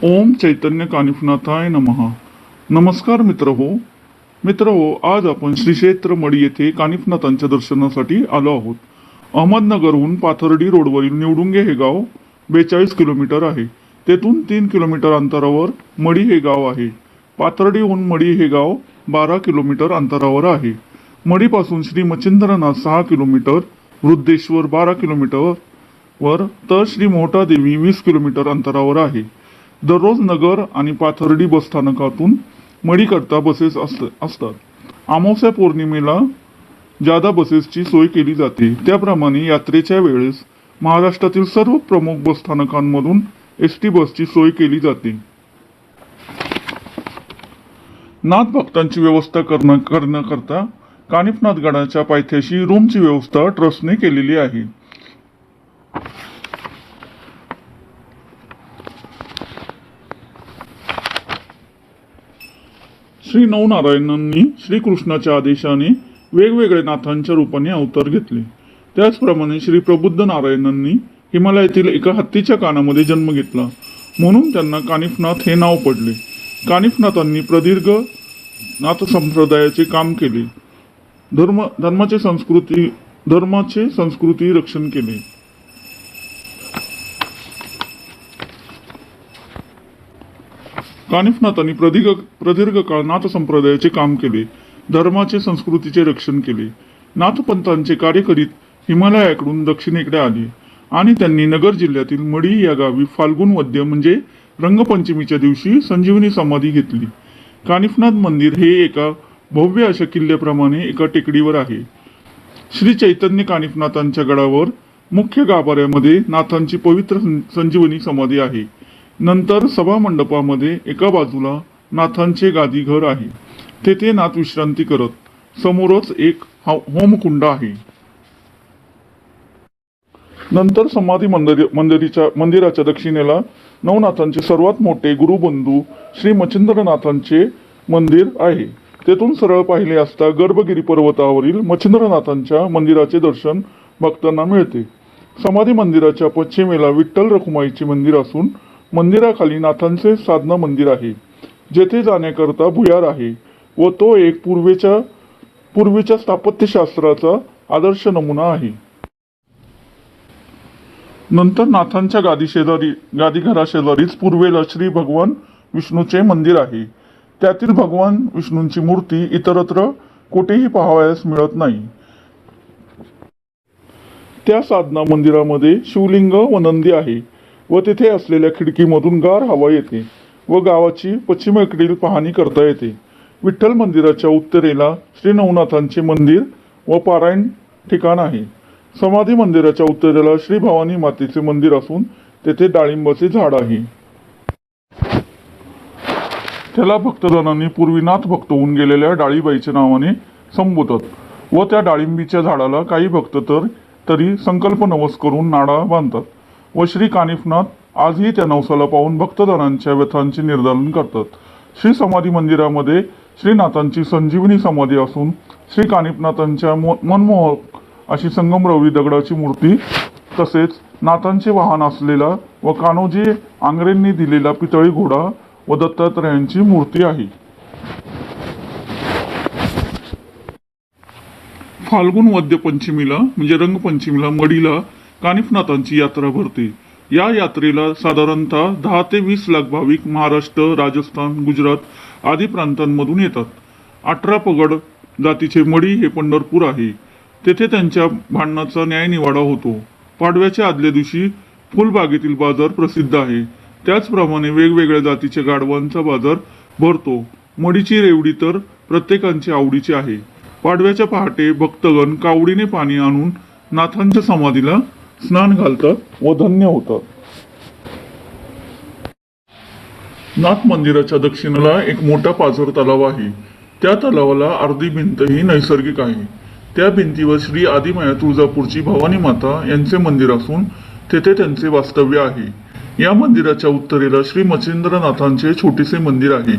ओम चैतन्य कानिफनाथाय नमः. नमस्कार मित्र हो, आज आपण श्री क्षेत्र मढी येथे कानिफनाथांच्या दर्शनासाठी आलो आहोत. अहमदनगरहून पाथर्डी रोडवरील निवडुंगे हे गाव 42 किलोमीटर आहे. तेथून 3 किलोमीटर अंतरावर मढी हे गाव आहे. पाथर्डीहून मढी हे गाव 12 किलोमीटर अंतरावर आहे. मढीपासून श्री मच्छिंद्रनाथ 6 किलोमीटर, वृद्धेश्वर 12 किलोमीटर वर तर श्री मोहटादेवी 20 किलोमीटर अंतरावर आहे. दररोज नगर आणि पाथर्डी बसस्थानकातून मढीकरता बसेस असतात. अमावस्या पौर्णिमेला जादा बसेसची सोय केली जाते. त्याप्रमाणे यात्रेच्या वेळेस महाराष्ट्रातील सर्व प्रमुख बसस्थानकांमधून एसटी बसची सोय केली जाते. नाथ भक्तांची व्यवस्था करण्याकरता कानिफनाथ गडाच्या पायथ्याशी रूमची व्यवस्था ट्रस्टने केलेली आहे. श्री नवनारायणांनी श्रीकृष्णाच्या आदेशाने वेगवेगळ्या नाथांच्या रूपाने अवतार घेतले. त्याचप्रमाणे श्री प्रबुद्ध नारायणांनी हिमालयातील एका हत्तीच्या कानामध्ये जन्म घेतला, म्हणून त्यांना कानिफनाथ हे नाव पडले. कानिफनाथांनी प्रदीर्घ नाथ संप्रदायाचे काम केले. धर्माचे संस्कृती रक्षण केले. कानिफनाथांनी प्रदीर्घ काळ नाथ संप्रदायाचे काम केले, धर्माचे संस्कृतीचे रक्षण केले. नाथपंथांचे कार्य करीत हिमालयाकडून दक्षिणेकडे आले आणि त्यांनी नगर जिल्ह्यातील मढी या गावी फाल्गुन वद्य म्हणजे रंगपंचमीच्या दिवशी संजीवनी समाधी घेतली. कानिफनाथ मंदिर हे एका भव्य अशा किल्ल्याप्रमाणे एका टेकडीवर आहे. श्री चैतन्य कानिफनाथांच्या गडावर मुख्य गाभाऱ्यामध्ये नाथांची पवित्र संजीवनी समाधी आहे. नंतर सभा मंडपामध्ये एका बाजूला नाथांचे गादी घर आहे. तेथे नाथ विश्रांती करत. समोरच एक होमकुंड आहे. नंतर समाधी मंदिराच्या दक्षिणेला नवनाथांचे सर्वात मोठे गुरुबंधू श्री मच्छिंद्रनाथांचे मंदिर आहे. तेथून सरळ पाहिले असता गर्भगिरी पर्वतावरील मच्छिंद्रनाथांच्या मंदिराचे दर्शन भक्तांना मिळते. समाधी मंदिराच्या पश्चिमेला विठ्ठल रखुमाईचे मंदिर असून मंदिराखाली नाथांचे साधना मंदिर आहे, जेथे जाण्याकरता भुयार आहे व तो एक पूर्वीच्या स्थापत्यशास्त्राचा आदर्श नमुना आहे. नंतर नाथांच्या गादी घराशेजारीच पूर्वेला श्री भगवान विष्णूचे मंदिर आहे. त्यातील भगवान विष्णूंची मूर्ती इतरत्र कुठेही पाहावयास मिळत नाही. त्या साधना मंदिरामध्ये शिवलिंग व नंदी आहे व तेथे असलेल्या खिडकीमधून गार हवा येते व गावाची पश्चिमेकडील पाहणी करता येते. विठ्ठल मंदिराच्या उत्तरेला श्री नवनाथांचे मंदिर व पारायण ठिकाण आहे. समाधी मंदिराच्या उत्तरेला श्री भवानी मातेचे मंदिर असून तेथे डाळिंबाचे झाड आहे. त्याला भक्तजनांनी पूर्वी नाथ भक्त होऊन गेलेल्या डाळीबाईच्या नावाने संबोधतात व त्या डाळिंबीच्या झाडाला काही भक्त तरी संकल्प नवस करून नाडा बांधतात व श्री कानिफनाथ आजही त्या नवसाला पाहून भक्तजनांच्या व्यथांचे निर्दालन करतात. श्री समाधी मंदिरामध्ये श्रीनाथांची संजीवनी समाधी असून श्री कानिफनाथांच्या मनमोहक अशी संगमरवरी दगडाची मूर्ती तसेच नाथांचे वाहन असलेला व कान्होजी आंग्रेंनी दिलेला पितळी घोडा व दत्तात्रयांची मूर्ती आहे. फाल्गुन वद्य पंचमीला म्हणजे रंगपंचमीला मढीला कानिफनाथांची यात्रा भरते. या यात्रेला साधारणतः 10 ते 20 लाख भाविक महाराष्ट्र, राजस्थान, गुजरात आदी प्रांतांमधून येतात. 18 पगड जातीचे मढी हे पंढरपूर आहे. तेथे त्यांच्या भांडणाचा न्यायनिवाडा होतो. पाडव्याच्या आदल्या दिवशी फुलबागेतील बाजार प्रसिद्ध आहे. त्याचप्रमाणे वेगवेगळ्या जातीच्या गाढवांचा बाजार भरतो. मढीची रेवडी तर प्रत्येकांची आवडीची आहे. पाडव्याच्या पहाटे भक्तगण कावडीने पाणी आणून नाथांच्या समाधीला स्नान घालतात व धन्य होतात. नाथ मंदिराच्या दक्षिणेला एक मोठा पाझर तलाव आहे. त्या तलावाला अर्धी भिंत ही नैसर्गिक आहे. त्या भिंतीवर श्री आदिमाया तुळजापूरची भवानी माता यांचे मंदिर असून तेथे त्यांचे वास्तव्य आहे. या मंदिराच्या उत्तरेला श्री मच्छिंद्रनाथांचे छोटेसे मंदिर आहे.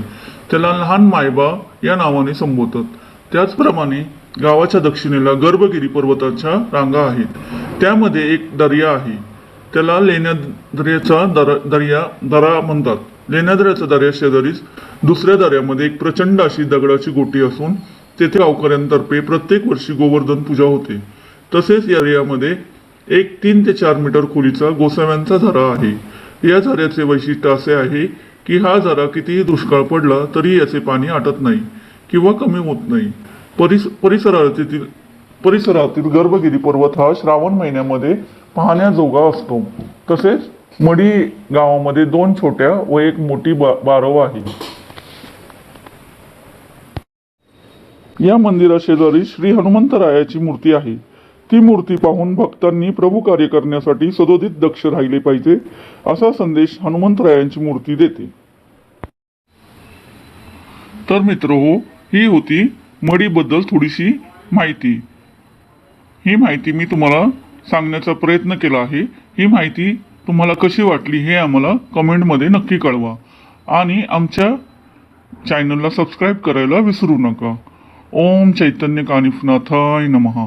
त्याला लहान मायबा या नावाने संबोधतात. त्याचप्रमाणे गावाच्या दक्षिणेला गर्भगिरी पर्वताच्या रांगा आहेत. त्यामध्ये एक दर्या आहे. त्याला लेण्याद्र्याचा दरा म्हणतात. लेण्याद्र्याच्या दर्या शेजारीच दुसऱ्या दऱ्यामध्ये एक प्रचंड अशी दगडाची गोटी असून तेथे गावकऱ्यांतर्फे प्रत्येक वर्षी गोवर्धन पूजा होते. तसेच या दर्यामध्ये एक 3 ते 4 मीटर खोलीचा गोसाव्यांचा झरा आहे. या झऱ्याचे वैशिष्ट्य असे आहे की हा झरा कितीही दुष्काळ पडला तरी याचे पाणी आटत नाही किंवा कमी होत नाही. परिसरातील गर्भगिरी पर्वत हा श्रावण महिन्यामध्ये पाहण्याजोगा असतो. तसेच मडी गावामध्ये 2 छोट्या व एक मोठी बारव आहे. या मंदिराशेजारी श्री हनुमंतरायाची मूर्ती आहे. ती मूर्ती पाहून भक्तांनी प्रभू कार्य करण्यासाठी सदोदित दक्ष राहिले पाहिजे असा संदेश हनुमंतरायांची मूर्ती देते. तर मित्रहो, ही होती मडीबद्दल थोडीशी माहिती. ही माहिती मी तुम्हाला सांगण्याचा प्रयत्न केला आहे. ही माहिती तुम्हाला कशी वाटली हे आम्हाला कमेंटमध्ये नक्की कळवा आणि आमच्या चॅनलला सबस्क्राईब करायला विसरू नका. ओम चैतन्य कानिफनाथाय नमः.